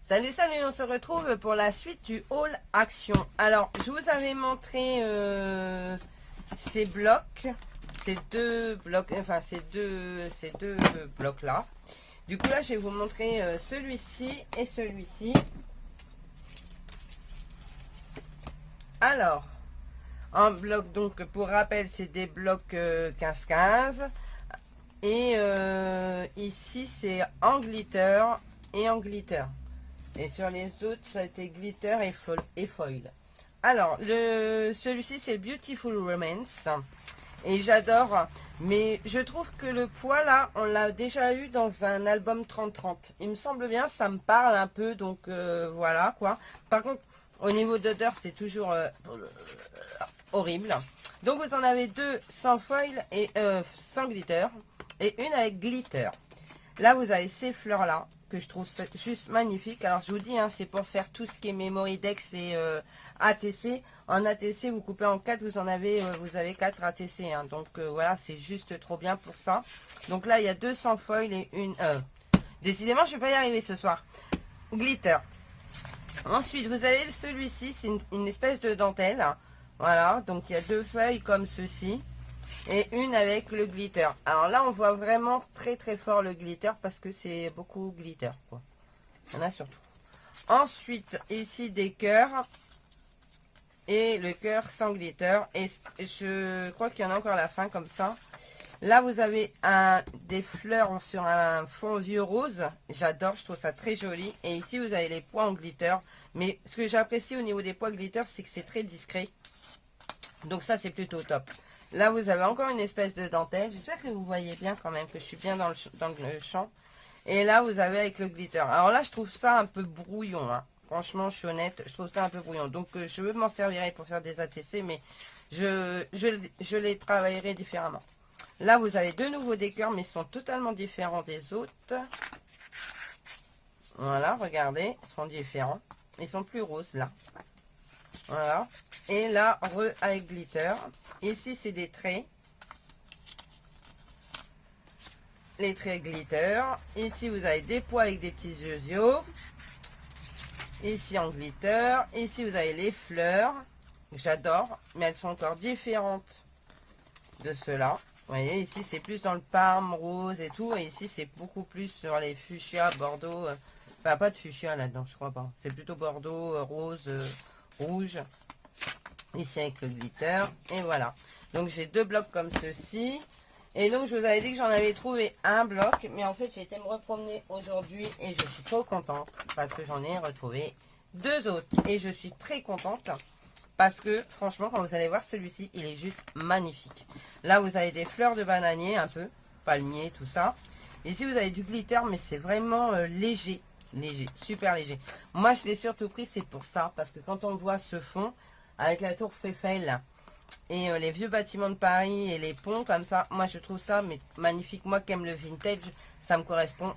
Salut, salut, on se retrouve pour la suite du haul action. Alors, je vous avais montré ces blocs, ces deux blocs, enfin ces deux blocs là. Du coup là, je vais vous montrer celui-ci et celui-ci. Alors, un bloc, donc pour rappel, c'est des blocs 15-15. Et ici, c'est en glitter et en glitter. Et sur les autres, ça a été glitter et foil. Alors, celui-ci, c'est Beautiful Romance. Et j'adore. Mais je trouve que le poids, là, on l'a déjà eu dans un album 30-30. Il me semble bien, ça me parle un peu. Donc, voilà, quoi. Par contre, au niveau d'odeur, c'est toujours horrible. Donc, vous en avez deux sans foil et sans glitter. Et une avec glitter. Là, vous avez ces fleurs-là, que je trouve juste magnifique. Alors je vous dis, hein, c'est pour faire tout ce qui est Memory Dex et ATC. En ATC, vous coupez en 4, vous avez 4 ATC. Hein. Donc voilà, c'est juste trop bien pour ça. Donc là, il y a 200 foil et une... Décidément, je ne vais pas y arriver ce soir. Glitter. Ensuite, vous avez celui-ci, c'est une espèce de dentelle. Voilà, donc il y a deux feuilles comme ceci. Et une avec le glitter. Alors là, on voit vraiment très très fort le glitter parce que c'est beaucoup glitter, quoi. Il y en a surtout. Ensuite, ici des cœurs. Et le cœur sans glitter. Et je crois qu'il y en a encore à la fin comme ça. Là, vous avez des fleurs sur un fond vieux rose. J'adore, je trouve ça très joli. Et ici, vous avez les pois en glitter. Mais ce que j'apprécie au niveau des pois glitter, c'est que c'est très discret. Donc ça, c'est plutôt top. Là, vous avez encore une espèce de dentelle. J'espère que vous voyez bien quand même, que je suis bien dans le champ. Et là, vous avez avec le glitter. Alors là, je trouve ça un peu brouillon. Hein. Franchement, je suis honnête, je trouve ça un peu brouillon. Donc, je m'en servirai pour faire des ATC, mais je les travaillerai différemment. Là, vous avez de nouveau des cœurs, mais ils sont totalement différents des autres. Voilà, regardez, ils sont différents. Ils sont plus roses, là. Voilà. Et là, avec glitter. Ici, c'est des traits. Les traits glitter. Ici, vous avez des pois avec des petits yeux. Ici, en glitter. Ici, vous avez les fleurs. J'adore. Mais elles sont encore différentes de ceux-là. Vous voyez, ici, c'est plus dans le parme, rose et tout. Et ici, c'est beaucoup plus sur les fuchsia, bordeaux. Enfin, pas de fuchsia là-dedans, je crois pas. C'est plutôt bordeaux, rose, rouge. Ici avec le glitter. Et voilà. Donc j'ai deux blocs comme ceci. Et donc je vous avais dit que j'en avais trouvé un bloc. Mais en fait j'ai été me repromener aujourd'hui. Et je suis trop contente. Parce que j'en ai retrouvé deux autres. Et je suis très contente. Parce que franchement quand vous allez voir celui-ci. Il est juste magnifique. Là vous avez des fleurs de bananier un peu. Palmier tout ça. Ici vous avez du glitter. Mais c'est vraiment léger. Léger. Super léger. Moi je l'ai surtout pris. C'est pour ça. Parce que quand on voit ce fond. Avec la tour Eiffel et les vieux bâtiments de Paris et les ponts comme ça, moi je trouve ça mais magnifique. Moi qui aime le vintage, ça me correspond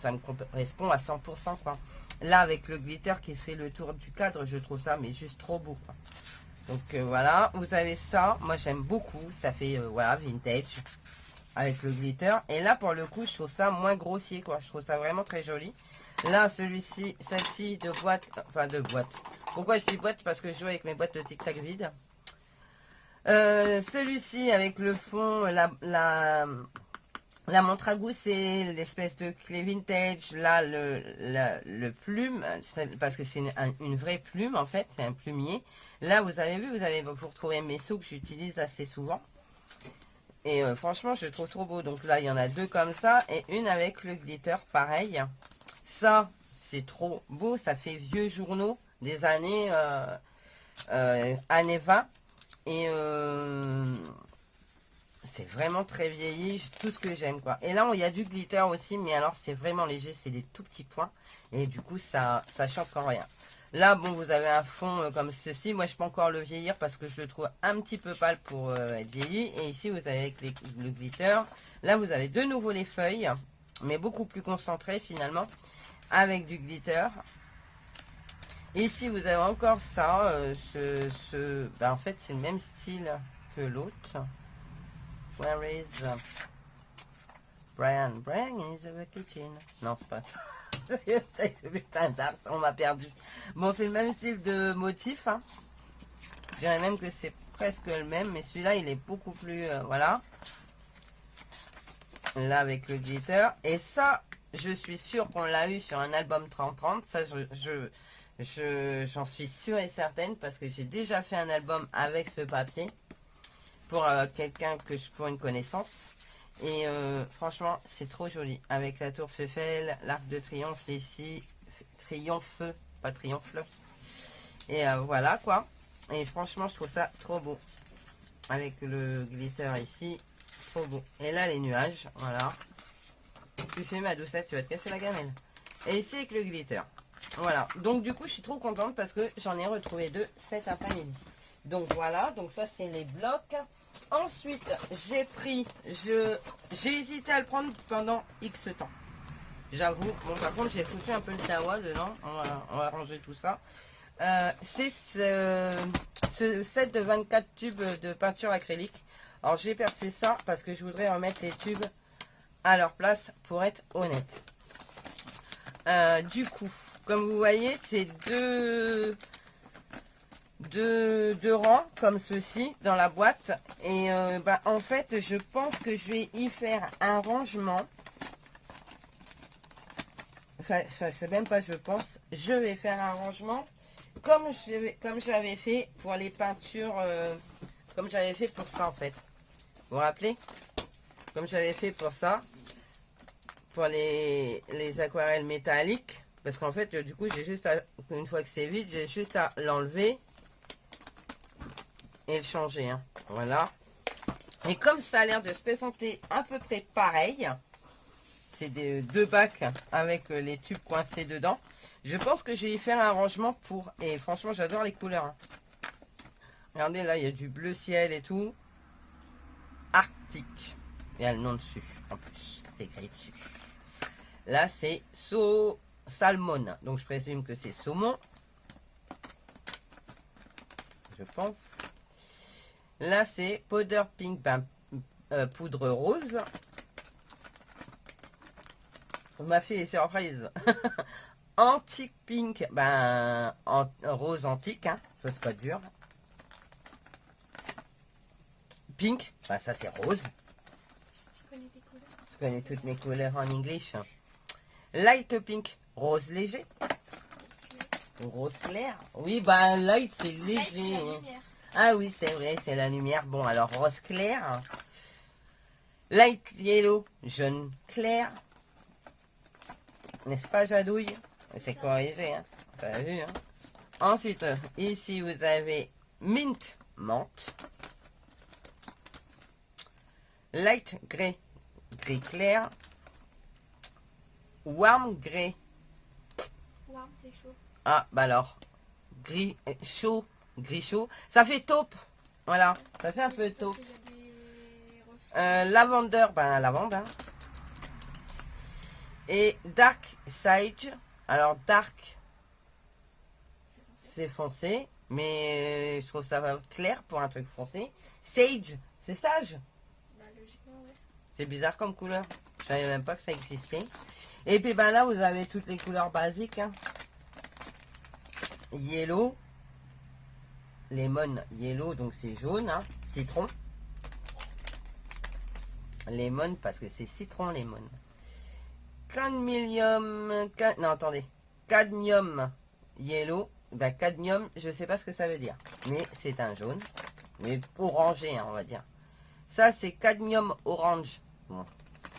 ça me correspond à 100% quoi. Là avec le glitter qui fait le tour du cadre, je trouve ça mais juste trop beau quoi. Donc voilà, vous avez ça, moi j'aime beaucoup, ça fait voilà vintage avec le glitter. Et là pour le coup je trouve ça moins grossier quoi, je trouve ça vraiment très joli. Là, celui-ci, celle-ci de boîte, enfin de boîte. Pourquoi je dis boîte? Parce que je joue avec mes boîtes de tic-tac vides. Celui-ci avec le fond, la montre à goût, c'est l'espèce de clé vintage. Là, le plume, parce que c'est une vraie plume en fait, c'est un plumier. Là, vous avez vu, vous retrouvez mes seaux que j'utilise assez souvent. Et franchement, je le trouve trop beau. Donc là, il y en a deux comme ça et une avec le glitter, pareil. Ça, c'est trop beau. Ça fait vieux journaux des années, années 20. Et c'est vraiment très vieilli. Tout ce que j'aime, quoi. Et là, il y a du glitter aussi. Mais alors, c'est vraiment léger. C'est des tout petits points. Et du coup, ça choque quand rien. Là, bon, vous avez un fond comme ceci. Moi, je peux encore le vieillir parce que je le trouve un petit peu pâle pour être vieilli. Et ici, vous avez avec le glitter. Là, vous avez de nouveau les feuilles. Mais beaucoup plus concentrées, finalement. Avec du glitter. Ici vous avez encore ça, en fait c'est le même style que l'autre. Where is Brian? Brian is the kitchen. Non, c'est pas ça. Putain d'art, on m'a perdu. Bon, c'est le même style de motif. Hein. Je dirais même que c'est presque le même, mais celui-là, il est beaucoup plus... voilà. Là, avec le glitter. Et ça, je suis sûre qu'on l'a eu sur un album 30-30. Ça, j'en suis sûre et certaine parce que j'ai déjà fait un album avec ce papier pour quelqu'un pour une connaissance. Et franchement, c'est trop joli. Avec la tour Eiffel, l'arc de triomphe ici. Triomphe, pas triomphe. Et voilà quoi. Et franchement, je trouve ça trop beau. Avec le glitter ici. Trop beau. Et là, les nuages. Voilà. Tu fais ma doucette, tu vas te casser la gamelle. Et ici, avec le glitter. Voilà. Donc, du coup, je suis trop contente parce que j'en ai retrouvé 2 cet après-midi. Donc, voilà. Donc, ça, c'est les blocs. Ensuite, j'ai pris... J'ai hésité à le prendre pendant X temps. J'avoue. Bon, par contre, j'ai foutu un peu le tawa dedans. On va ranger tout ça. C'est ce set de 24 tubes de peinture acrylique. Alors j'ai percé ça parce que je voudrais remettre les tubes à leur place pour être honnête. Du coup, comme vous voyez, c'est deux rangs comme ceci dans la boîte. Et en fait, je pense que je vais y faire un rangement. Enfin c'est même pas je pense. Je vais faire un rangement comme j'avais fait pour les peintures, comme j'avais fait pour ça en fait. Vous vous rappelez? Comme j'avais fait pour ça, pour les aquarelles métalliques. Parce qu'en fait, du coup, j'ai juste à, une fois que c'est vide, j'ai juste à l'enlever et le changer. Hein. Voilà. Et comme ça a l'air de se présenter à peu près pareil, c'est des 2 bacs avec les tubes coincés dedans. Je pense que je vais y faire un rangement pour... Et franchement, j'adore les couleurs. Hein. Regardez, là, il y a du bleu ciel et tout. Arctique. Il y a le nom dessus, en plus. C'est écrit dessus. Là, c'est salmon. Donc, je présume que c'est saumon. Je pense. Là, c'est powder pink, poudre rose. On m'a fait des surprises. Antique pink, rose antique. Hein. Ça, c'est pas dur. Pink, ça c'est rose. Tu connais tes couleurs. Je connais toutes mes couleurs en anglais. Light pink, rose léger. Rose clair. Oui, light c'est léger. Light, ah oui, c'est vrai, c'est la lumière. Bon, alors rose clair. Light yellow, jaune clair. N'est-ce pas, Jadouille? C'est corrigé, hein. T'as vu, hein. Ensuite, ici, vous avez mint, menthe. Light gray, gris clair. Warm gray. Warm, c'est chaud. Ah, alors, gris chaud, ça fait taupe. Voilà, ça fait un peu taupe. Lavender, lavande. Hein. Et dark sage. Alors, dark, c'est foncé. Mais je trouve ça clair pour un truc foncé. Sage, c'est sage. Logiquement, ouais. C'est bizarre comme couleur. Je savais même pas que ça existait. Et puis là, vous avez toutes les couleurs basiques. Hein. Yellow. Lemon yellow, donc c'est jaune. Hein. Citron. Lemon, parce que c'est citron lemon. Cadmium. Non, attendez. Cadmium yellow. Cadmium, je sais pas ce que ça veut dire. Mais c'est un jaune. Mais orangé, hein, on va dire. Ça, c'est cadmium orange. Bon,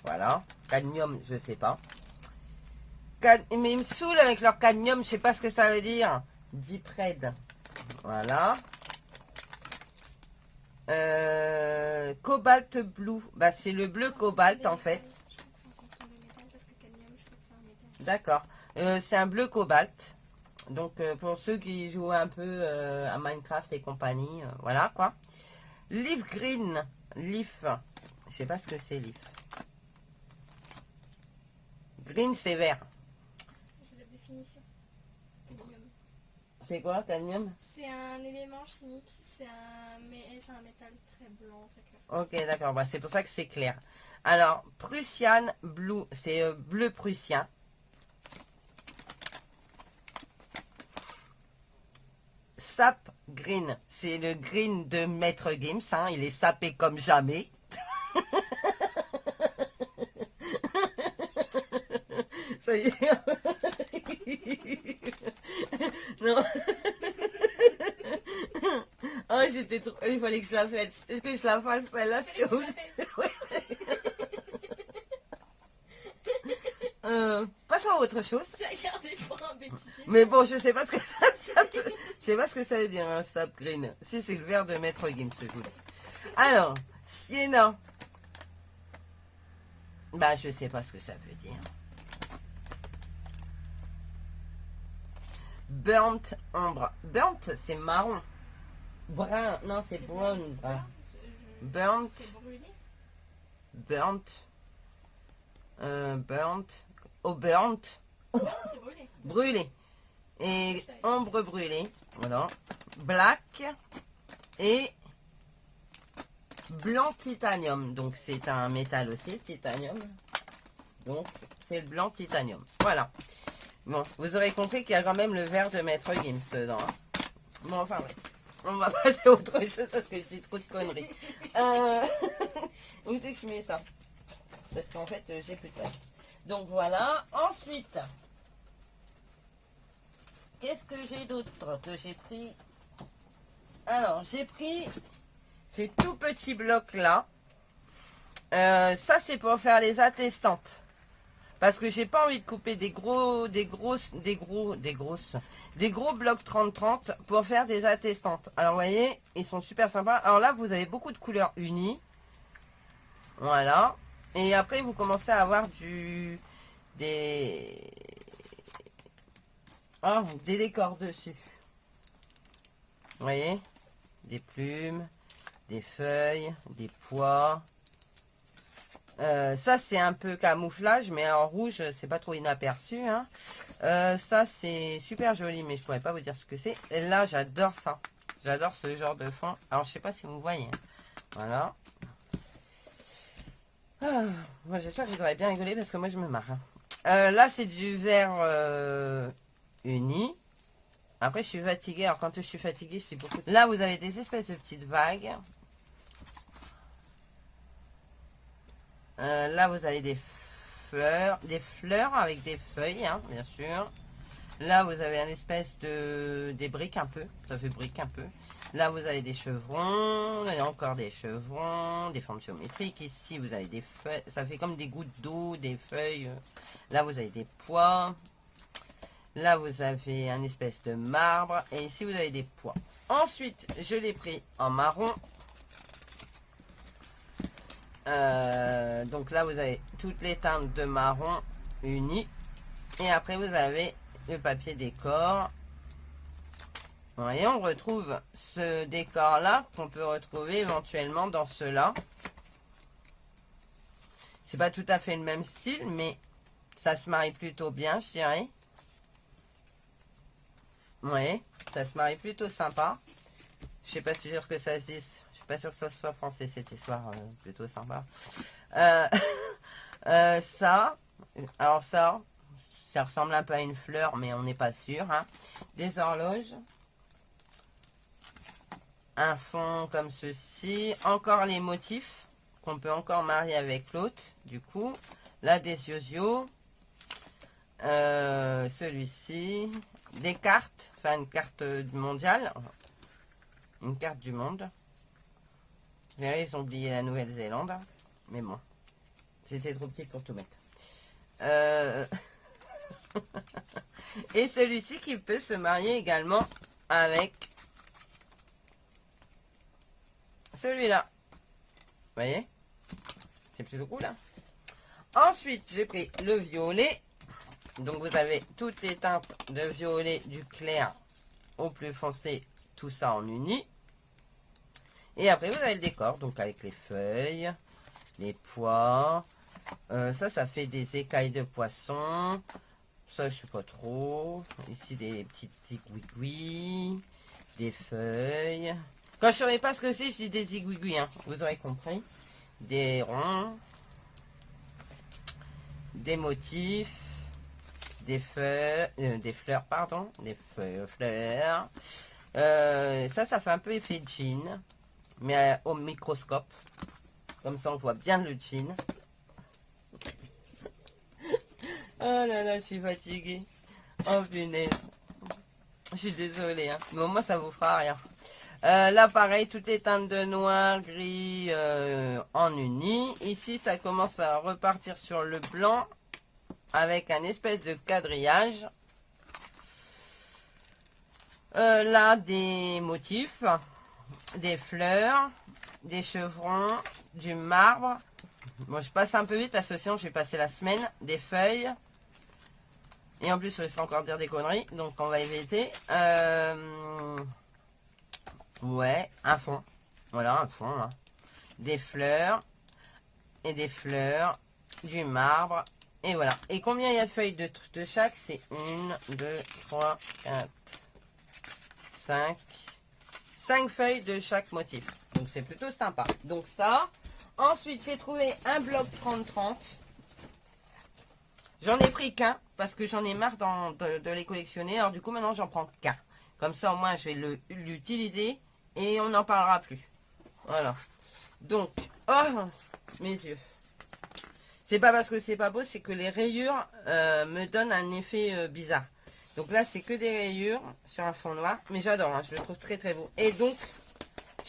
voilà. Cadmium, je sais pas. Mais ils me saoulent avec leur cadmium, je sais pas ce que ça veut dire. Deep red. Voilà. Cobalt blue. C'est le bleu cobalt en fait. Je crois que c'est en fonction des métals parce que cadmium, je crois que c'est un métal. D'accord. C'est un bleu cobalt. Donc pour ceux qui jouent un peu à Minecraft et compagnie, voilà quoi. Leaf green. Leaf. Je sais pas ce que c'est leaf. Green c'est vert. J'ai la définition. Cadmium. C'est quoi cadmium? C'est un élément chimique. C'est un métal très blanc, très clair. Ok, d'accord. C'est pour ça que c'est clair. Alors, Prussian Blue, c'est bleu prussien. sap green. C'est le green de Maître Gims, hein, il est sapé comme jamais. Ça y est. Non. Oh, j'étais trop... Il fallait que je la fasse. Est-ce que je la fasse celle-là? Fallait que tu la fasses. Ouais. Passons à autre chose. C'est à garder pour un bêtisier. Mais bon, je sais pas ce que je sais pas ce que ça veut dire, un sap green. Si, c'est le vert de Maître Gims, je vous dis. Alors, Sienna. Bah, je sais pas ce que ça veut dire. Burnt ombre. Burnt, c'est marron. Brun, non, c'est brown. Burnt. C'est brûlé. Burnt. Burnt. Oh, burnt. Non, c'est brûlé. Brûlé. Et ombre brûlée. Voilà. Black. Et blanc titanium. Donc, c'est un métal aussi, titanium. Donc, c'est le blanc titanium. Voilà. Bon, vous aurez compris qu'il y a quand même le vert de Maître Gims dedans. Hein. Bon, enfin, ouais. On va passer à autre chose parce que je dis trop de conneries. Où c'est que je mets ça? Parce qu'en fait, j'ai plus de place. Donc, voilà. Ensuite, qu'est-ce que j'ai d'autre que j'ai pris? Alors, j'ai pris ces tout petits blocs-là. Ça, c'est pour faire les attestampes. Parce que j'ai pas envie de couper des gros blocs 30-30 pour faire des attestampes. Alors, vous voyez, ils sont super sympas. Alors là, vous avez beaucoup de couleurs unies. Voilà. Et après, vous commencez à avoir des décors dessus. Vous voyez? Des plumes, des feuilles, des pois. Ça, c'est un peu camouflage, mais en rouge, c'est pas trop inaperçu. Hein. Ça, c'est super joli, mais je pourrais pas vous dire ce que c'est. Et là, j'adore ça. J'adore ce genre de fond. Alors, je sais pas si vous voyez. Voilà. Ah, moi, j'espère que vous aurez bien rigolé parce que moi, je me marre. Hein. Là, c'est du vert uni. Après, je suis fatiguée. Alors, quand je suis fatiguée, je suis beaucoup... Là, vous avez des espèces de petites vagues. Là, vous avez des fleurs avec des feuilles, hein, bien sûr. Là, vous avez une espèce des briques un peu. Ça fait brique un peu. Là, vous avez des chevrons. Là, il y a encore des chevrons, des formes géométriques. Ici, vous avez des feuilles. Ça fait comme des gouttes d'eau, des feuilles. Là, vous avez des pois. Là, vous avez une espèce de marbre. Et ici, vous avez des pois. Ensuite, je l'ai pris en marron. Donc là, vous avez toutes les teintes de marron unies. Et après, vous avez le papier décor. Et on retrouve ce décor-là qu'on peut retrouver éventuellement dans ceux-là. C'est pas tout à fait le même style, mais ça se marie plutôt bien, je dirais. Ouais, ça se marie plutôt sympa. Je sais pas si sûr que ça se dise. Je suis pas sûr que ça soit français cette histoire, plutôt sympa. Ça, alors ça ressemble un peu à une fleur, mais on n'est pas sûr. Hein. Des horloges. Un fond comme ceci. Encore les motifs qu'on peut encore marier avec l'autre. Du coup, là des yo-yo. Celui-ci. Des cartes. Enfin, une carte mondiale. Une carte du monde. Ils ont oublié la Nouvelle-Zélande. Mais bon. C'était trop petit pour tout mettre. Et celui-ci qui peut se marier également avec celui-là. Vous voyez? C'est plutôt cool. Hein. Ensuite, j'ai pris le violet. Donc, vous avez toutes les teintes de violet du clair au plus foncé. Tout ça en uni. Et après, vous avez le décor. Donc, avec les feuilles, les pois. Ça fait des écailles de poisson. Ça, je sais pas trop. Ici, des petites zigouigouis. Des feuilles. Quand je ne saurais pas ce que c'est, je dis des zigouigouis. Hein. Vous aurez compris. Des ronds. Des motifs. Des feuilles. Des fleurs, pardon. Des fleurs. Ça fait un peu effet jean, mais au microscope. Comme ça, on voit bien le jean. Oh là là, je suis fatiguée. Oh punaise. Je suis désolée, hein. Mais au moins, ça vous fera rien. Là, pareil, tout est teinte de noir, gris, en uni. Ici, ça commence à repartir sur le blanc avec un espèce de quadrillage. Là, des motifs, des fleurs, des chevrons, du marbre. Bon, je passe un peu vite parce que sinon, je vais passer la semaine. Des feuilles. Et en plus, je risque encore de dire des conneries, donc on va éviter. Ouais, un fond. Voilà, un fond. Hein. Des fleurs. Et des fleurs. Du marbre. Et voilà. Et combien il y a de feuilles de chaque? C'est 1, 2, 3, 4, 5. 5 feuilles de chaque motif. Donc c'est plutôt sympa. Donc ça. Ensuite, j'ai trouvé un bloc 30-30. J'en ai pris qu'un parce que j'en ai marre de les collectionner. Alors du coup, maintenant, j'en prends qu'un. Comme ça, au moins, je vais l'utiliser et on n'en parlera plus. Voilà. Donc, oh, mes yeux. C'est pas parce que c'est pas beau, c'est que les rayures me donnent un effet bizarre. Donc là, c'est que des rayures sur un fond noir. Mais j'adore, hein, je le trouve très très beau. Et donc,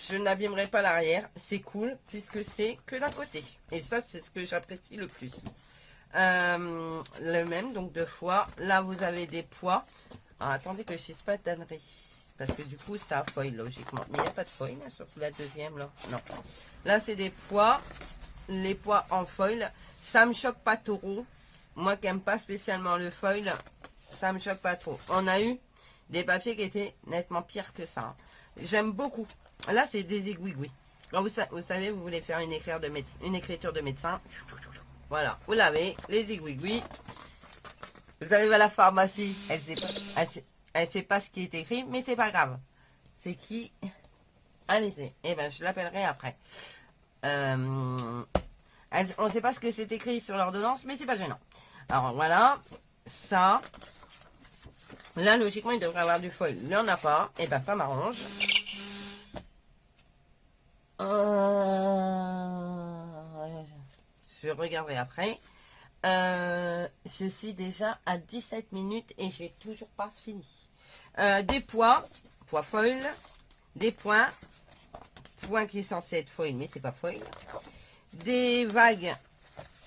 je n'abîmerai pas l'arrière. C'est cool puisque c'est que d'un côté. Et ça, c'est ce que j'apprécie le plus. Le même, donc 2 fois. Là, vous avez des pois. Alors, attendez que je ne dise pas de tannerie. Parce que du coup, ça foil logiquement. Mais il n'y a pas de foil, hein, surtout la deuxième, là. Non. Là, c'est des pois. Les pois en foil. Ça me choque pas trop. Moi qui n'aime pas spécialement le foil, ça me choque pas trop. On a eu des papiers qui étaient nettement pires que ça. Hein. J'aime beaucoup. Là, c'est des aiguilles. Quand vous savez, vous voulez faire une écriture de médecin. Voilà, vous l'avez, les aiguilles. Vous arrivez à la pharmacie, elle sait pas ce qui est écrit, mais c'est pas grave. C'est qui? Allez-y. Eh ben, je l'appellerai après. On ne sait pas ce que c'est écrit sur l'ordonnance, mais c'est pas gênant. Alors voilà, ça. Là, logiquement, il devrait y avoir du foil. Il n'y en a pas. Et ben, ça m'arrange. Je regarderai après. Je suis déjà à 17 minutes et j'ai toujours pas fini. Des pois foil, des points qui est censé être foil, mais c'est pas foil. Des vagues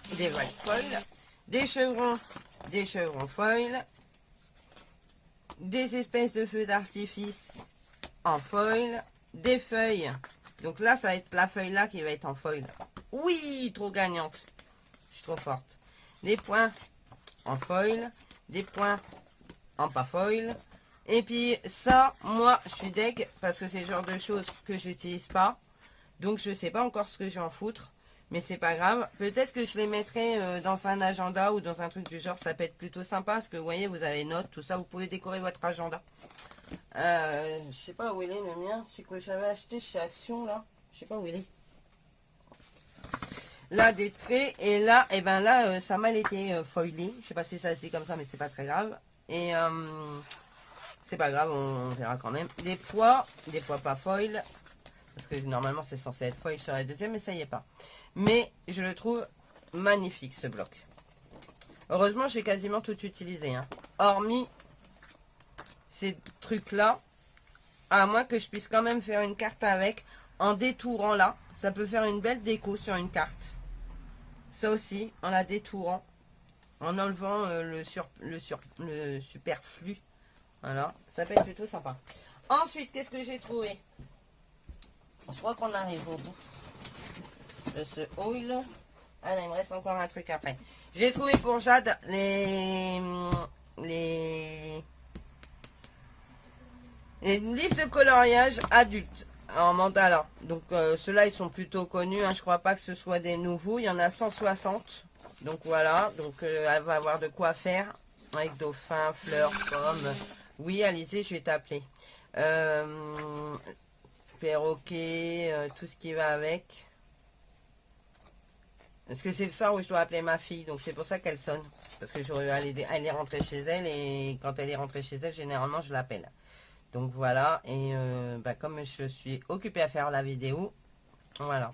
foil, des chevrons foil, des espèces de feux d'artifice en foil, des feuilles. Donc là, ça va être la feuille là qui va être en foil. Oui, trop gagnante. Je suis trop forte. Des points en foil, des points en pas foil. Et puis ça, moi, je suis deg parce que c'est le genre de choses que j'utilise pas. Donc je sais pas encore ce que je vais en foutre. Mais c'est pas grave. Peut-être que je les mettrai dans un agenda ou dans un truc du genre. Ça peut être plutôt sympa parce que vous voyez, vous avez notes, tout ça. Vous pouvez décorer votre agenda. Je sais pas où il est le mien. Celui que j'avais acheté chez Action là. Je sais pas où il est. Là, des traits. Et là, et ben là, ça a mal été foilé. Je sais pas si ça se dit comme ça, mais c'est pas très grave. Et c'est pas grave, on verra quand même. Des pois pas foil. Parce que normalement, c'est censé être foil sur la deuxième, mais ça y est pas. Mais je le trouve magnifique, ce bloc. Heureusement, j'ai quasiment tout utilisé. Hein. Hormis ces trucs-là. À moins que je puisse quand même faire une carte avec. En détourant là. Ça peut faire une belle déco sur une carte. Ça aussi, en la détourant. En enlevant le superflu. Voilà. Ça peut être plutôt sympa. Ensuite, qu'est-ce que j'ai trouvé? Je crois qu'on arrive au bout de ce haul. Ah non, il me reste encore un truc après. J'ai trouvé pour Jade les livres de coloriage adultes en mandala. Donc ceux-là, ils sont plutôt connus. Hein. Je crois pas que ce soit des nouveaux. Il y en a 160. Donc voilà. Donc elle va avoir de quoi faire. Avec dauphin, fleurs, pommes. Oui, Alizé, je vais t'appeler. Perroquet, tout ce qui va avec. Parce que c'est le soir où je dois appeler ma fille. Donc c'est pour ça qu'elle sonne. Parce que elle est rentrée chez elle. Et quand elle est rentrée chez elle, généralement, je l'appelle. Donc voilà, et comme je suis occupée à faire la vidéo, voilà.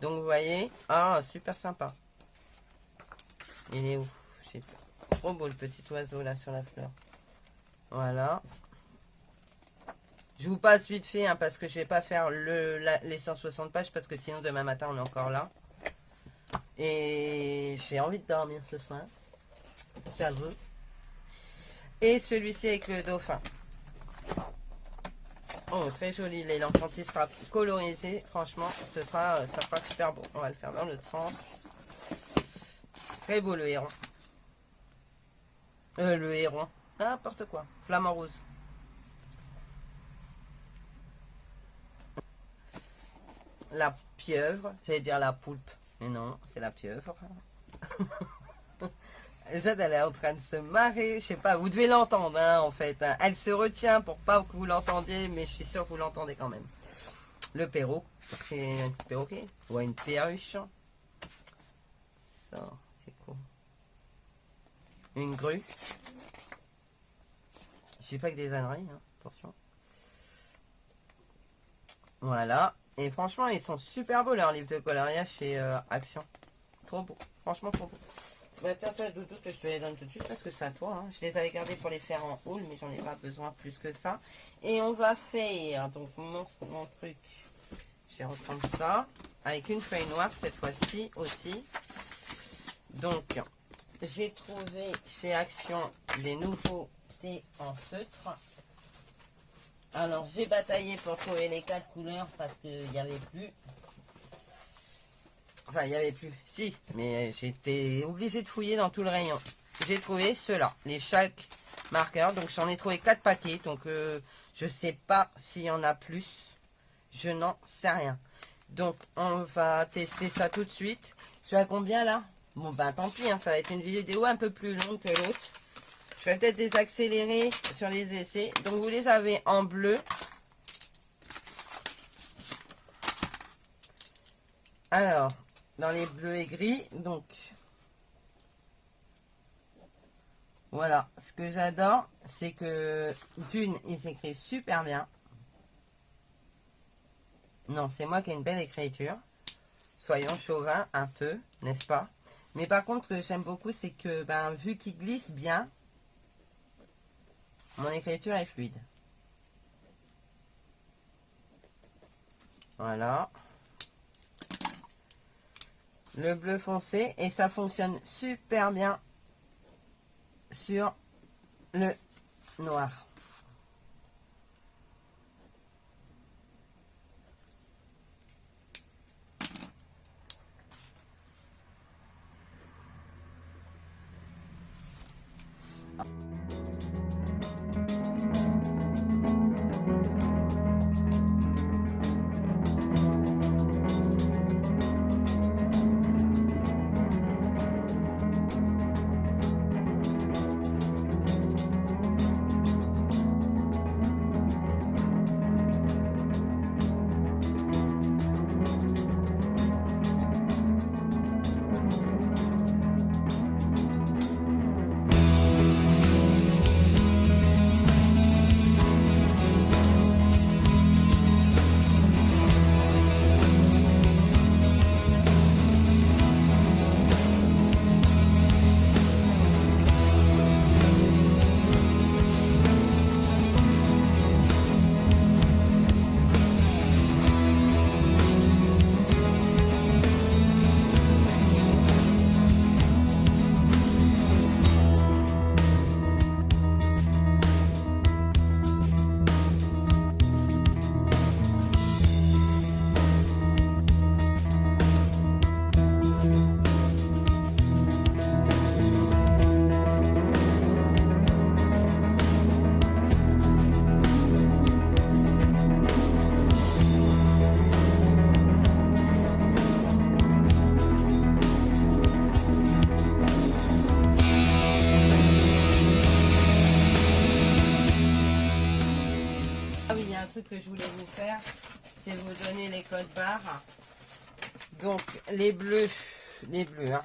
Donc vous voyez, ah super sympa. Il est où? C'est trop beau le petit oiseau là sur la fleur. Voilà. Je vous passe vite fait hein, parce que je vais pas faire les 160 pages parce que sinon demain matin on est encore là. Et j'ai envie de dormir ce soir. J'avoue. Et celui-ci avec le dauphin. Oh, très joli l'élan. Quand il sera colorisé, franchement, ça sera super beau. On va le faire dans l'autre sens. Très beau le héron. Le héron. N'importe quoi. Flamant rose. La pieuvre. J'allais dire la poulpe. Mais non, c'est la pieuvre. Jade, elle est en train de se marrer. Je sais pas, vous devez l'entendre hein, en fait. Hein. Elle se retient pour pas que vous l'entendiez, mais je suis sûre que vous l'entendez quand même. Le perro. C'est un perroquet. Ou une perruche. Ça, c'est cool. Une grue. Je sais pas que des âneries, hein. Attention. Voilà. Et franchement, ils sont super beaux leurs livres de coloriage chez Action. Trop beau. Franchement, trop beau. Bah tiens, ça, Doudou, que je te les donne tout de suite parce que c'est à toi. Hein. Je les avais gardés pour les faire en haul, mais j'en ai pas besoin plus que ça. Et on va faire, donc mon truc, je vais reprendre ça, avec une feuille noire cette fois-ci aussi. Donc, j'ai trouvé chez Action les nouveautés en feutre. Alors, j'ai bataillé pour trouver les 4 couleurs parce qu'il n'y avait plus. Enfin, il n'y avait plus. Si, mais j'étais obligée de fouiller dans tout le rayon. J'ai trouvé ceux-là, les chaque marqueurs. Donc, j'en ai trouvé 4 paquets. Donc, je sais pas s'il y en a plus. Je n'en sais rien. Donc, on va tester ça tout de suite. Je suis à combien là? Bon, ben tant pis, hein, ça va être une vidéo un peu plus longue que l'autre. Je vais peut-être désaccélérer sur les essais. Donc, vous les avez en bleu. Alors, dans les bleus et gris, donc, voilà. Ce que j'adore, c'est que, d'une, ils s'écrivent super bien. Non, c'est moi qui ai une belle écriture. Soyons chauvins un peu, n'est-ce pas? Mais par contre, ce que j'aime beaucoup, c'est que, vu qu'il glisse bien, mon écriture est fluide. Voilà. Le bleu foncé. Et ça fonctionne super bien sur le noir. Que je voulais vous faire, c'est vous donner les codes barres. Donc les bleus, hein,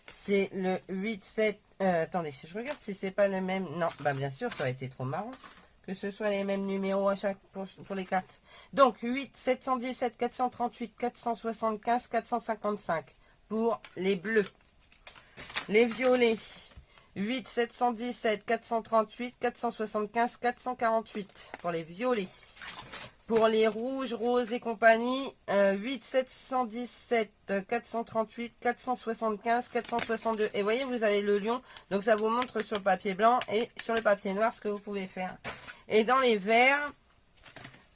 c'est le 8, 7. Attendez, je regarde si c'est pas le même. Non, bien sûr, ça aurait été trop marrant que ce soit les mêmes numéros à chaque pour les cartes. Donc 8, 717, 438, 475, 455 pour les bleus. Les violets, 8, 717, 438, 475, 448 pour les violets. Pour les rouges, roses et compagnie, 8, 717, 438, 475, 462. Et voyez, vous avez le lion. Donc ça vous montre sur le papier blanc et sur le papier noir ce que vous pouvez faire. Et dans les verts,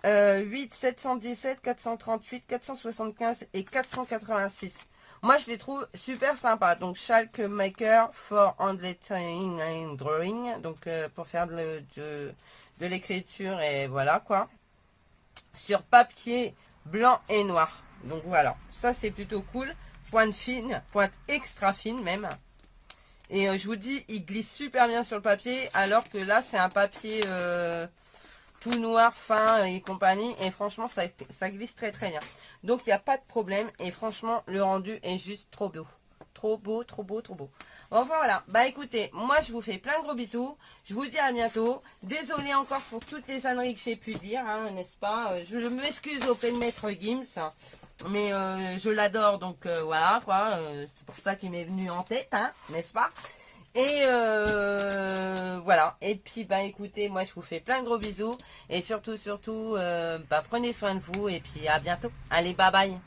8, 717, 438, 475 et 486. Moi, je les trouve super sympas. Donc, Chalk Maker for Handlettering and Drawing. Donc, pour faire de l'écriture et voilà quoi. Sur papier blanc et noir. Donc, voilà. Ça, c'est plutôt cool. Pointe fine, pointe extra fine même. Et je vous dis, il glisse super bien sur le papier. Alors que là, c'est un papier tout noir, fin et compagnie. Et franchement, ça glisse très très bien. Donc, il n'y a pas de problème. Et franchement, le rendu est juste trop beau. Trop beau, trop beau, trop beau. Enfin, voilà. Bah, écoutez, moi, je vous fais plein de gros bisous. Je vous dis à bientôt. Désolée encore pour toutes les âneries que j'ai pu dire, hein, n'est-ce pas? Je m'excuse auprès de Maître Gims. Mais je l'adore, donc voilà, quoi. C'est pour ça qu'il m'est venu en tête, hein, n'est-ce pas? Et voilà. Et puis, bah, écoutez, moi, je vous fais plein de gros bisous. Et surtout, bah, prenez soin de vous. Et puis, à bientôt. Allez, bye bye.